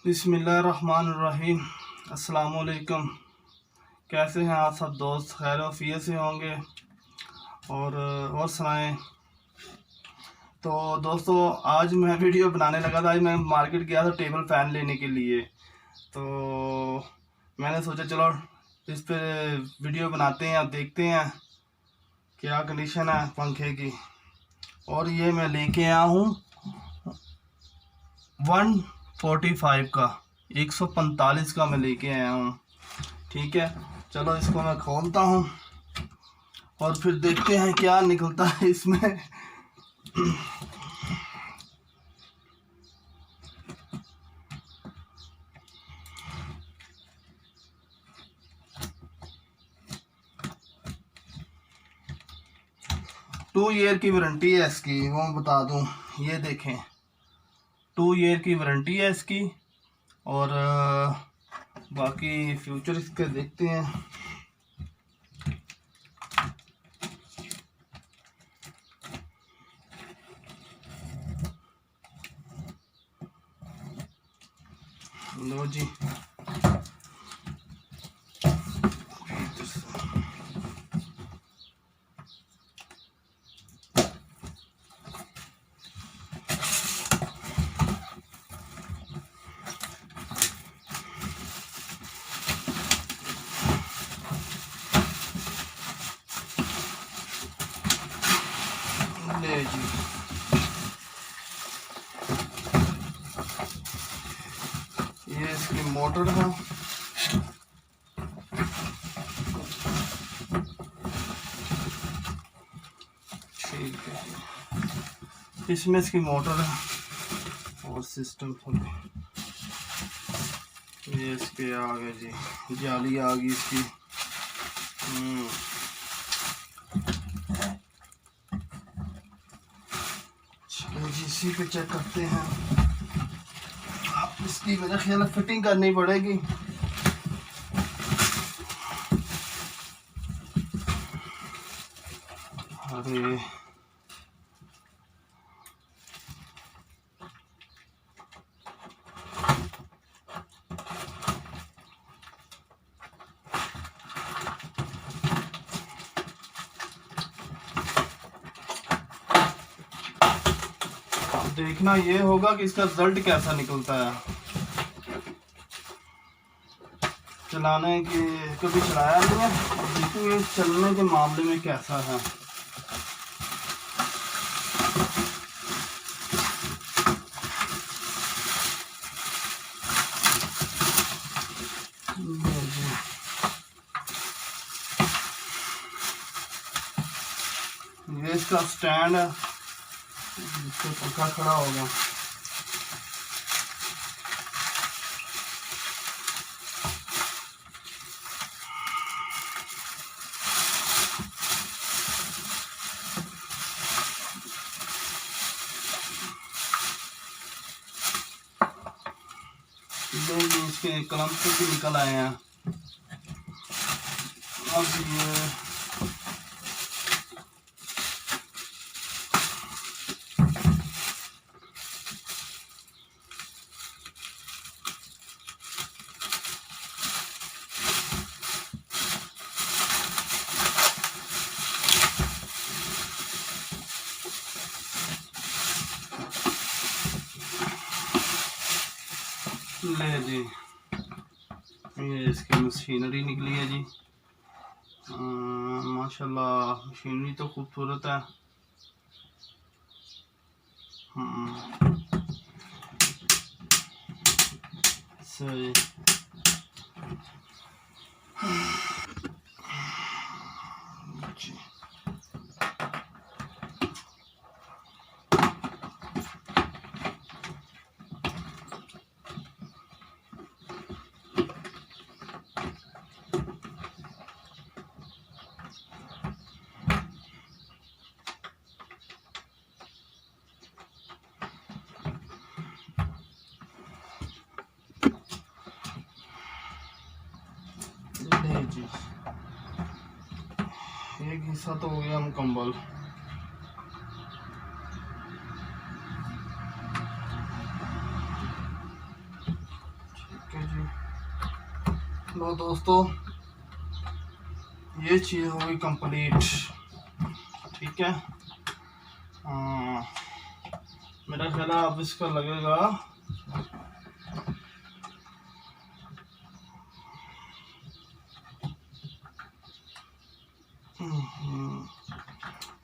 बिस्मिल्लाहिर्रहमानिर्रहीम। अस्सलाम वालेकुम। कैसे हैं आप सब दोस्त? खैर वफ़ियत से होंगे। और सुनाएं। तो दोस्तों, आज मैं वीडियो बनाने लगा था। आज मैं मार्केट गया था टेबल फ़ैन लेने के लिए। तो मैंने सोचा चलो इस पे वीडियो बनाते हैं, देखते हैं क्या कंडीशन है पंखे की। और ये मैं लेके आया हूँ 145 का, 145 का मैं लेके आया हूँ। ठीक है, चलो इसको मैं खोलता हूँ और फिर देखते हैं क्या निकलता है इसमें। 2 ईयर की वारंटी है इसकी, वो मैं बता दूँ। ये देखें, 2 ईयर की वारंटी है इसकी। और बाकी फ्यूचर इसके देखते हैं। लो जी, ले जी, ये इसकी मोटर है। ठीक है, इसमें इसकी मोटर है और सिस्टम सब। ये इसके आ गए जी, जाली आ गई इसकी। चलो जी, इसी पे चेक करते हैं। इसकी मेरा ख्याल फिटिंग करनी पड़ेगी। अरे देखना ये होगा कि इसका रिजल्ट कैसा निकलता है। चलाने की कभी चलाया नहीं है, देखो ये चलने के मामले में कैसा है। ये इसका स्टैंड है, इससे पंखा खड़ा होगा। इसके कलम से भी निकल आए हैं। अब ये ले जी, ये इसकी मशीनरी निकली है जी। माशाल्लाह, मशीनरी तो खूबसूरत है। सही। जी, एक हिस्सा तो हो गया मुकम्मल। लो दोस्तों, ये चीज़ हो गई कंप्लीट। ठीक है, मेरा ख्याल है अब इसका लगेगा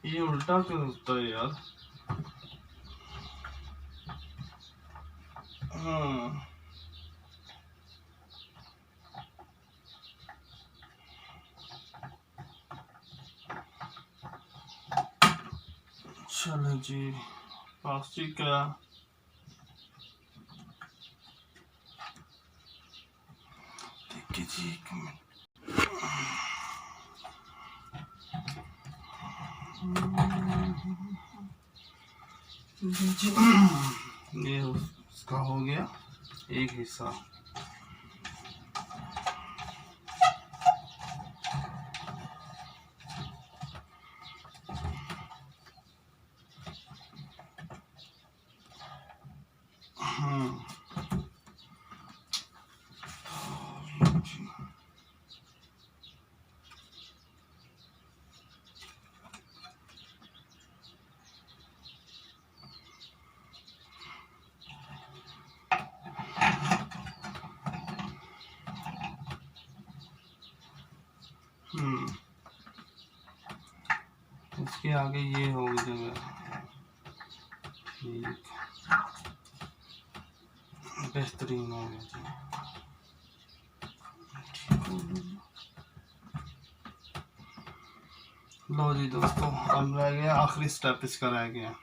ये उल्टा क्यों होता है यार। चलो जी, प्लास्टिक का ठीक है जी, एक मिनट। ये उसका हो गया एक हिस्सा। इसके आगे ये हो जाएगा। ठीक, बेहतरीन हो गया जी। लो जी दोस्तों, अब रह गया आखिरी स्टेप, इसका रह गया।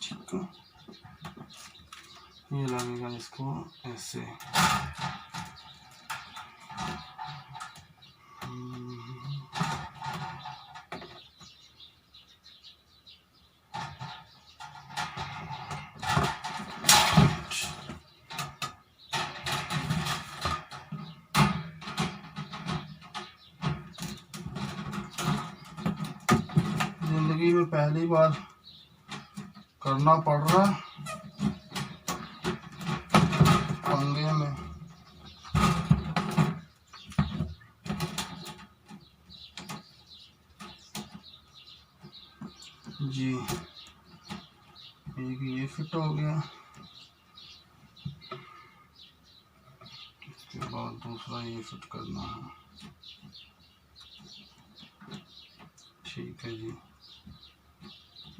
ठीक है, ये लगेगा इसको ऐसे। जिंदगी में पहली बार करना पड़ रहा पंगे में। जी, एक ये फिट हो गया, इसके बाद दूसरा ये फिट करना है। ठीक है जी,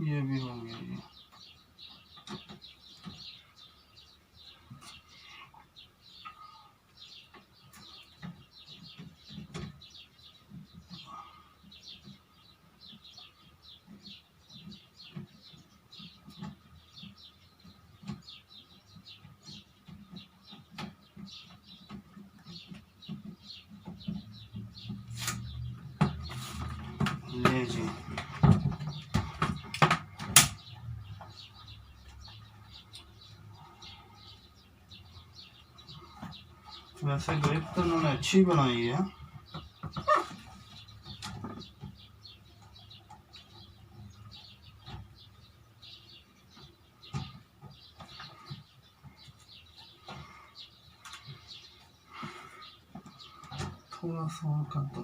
ये भी हो गया ये। ले जी, वैसे ग्रिप तो उन्होंने अच्छी बनाई है। थोड़ा सा और कर दो।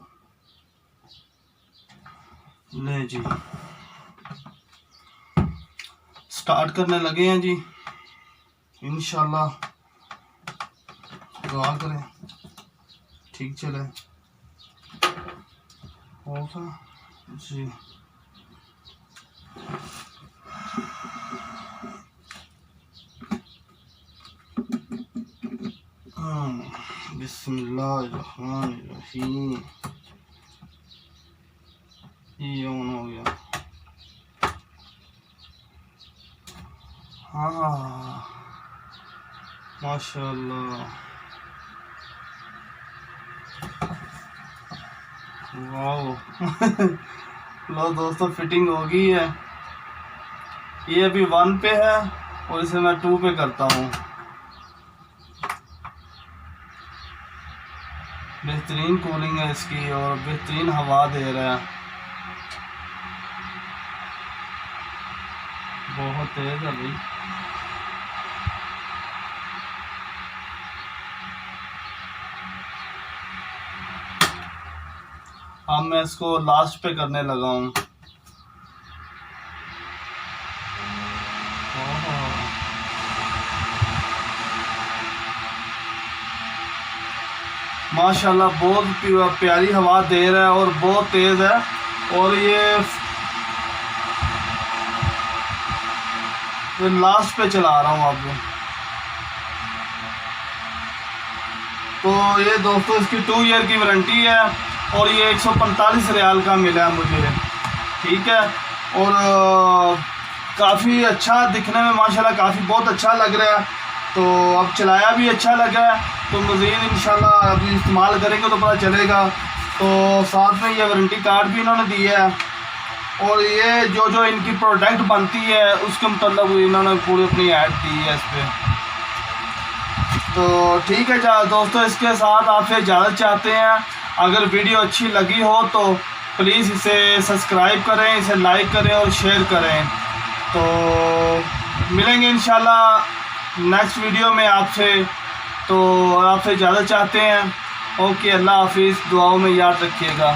ले जी, स्टार्ट करने लगे हैं जी। इंशाल्लाह दुआ करें ठीक चले। होगा जी। बिस्मिल्लाहिर्रहमानिर्रहीम। ये ऑन हो गया। हाँ माशाल्लाह, वाह। लो दोस्तों, फिटिंग हो गई है। ये अभी 1 पे है और इसे मैं 2 पे करता हूँ। बेहतरीन कूलिंग है इसकी और बेहतरीन हवा दे रहा है। बहुत तेज़ है भाई। अब मैं इसको लास्ट पे करने लगा हूँ। माशाल्लाह बहुत प्यारी हवा दे रहा है और बहुत तेज़ है। और ये लास्ट पे चला रहा हूँ अब। तो ये दोस्तों इसकी 2 ईयर की वारंटी है और ये 145 रियाल का मिला है मुझे, ठीक है। और काफ़ी अच्छा दिखने में माशाल्लाह काफ़ी बहुत अच्छा लग रहा है। तो अब चलाया भी अच्छा लगा है, तो मज़ीद इंशाल्लाह अभी इस्तेमाल करेंगे तो पता चलेगा। तो साथ में ये वारंटी कार्ड भी इन्होंने दिया है और ये जो जो इनकी प्रोडक्ट बनती है उसके मतलब इन्होंने पूरी अपनी ऐड दी है इस पर। तो ठीक है दोस्तों, इसके साथ आपसे इजाज़त चाहते हैं। अगर वीडियो अच्छी लगी हो तो प्लीज़ इसे सब्सक्राइब करें, इसे लाइक करें और शेयर करें। तो मिलेंगे इंशाल्लाह नेक्स्ट वीडियो में आपसे। तो आपसे इजाज़त चाहते हैं। ओके, अल्लाह हाफिज़, दुआओं में याद रखिएगा।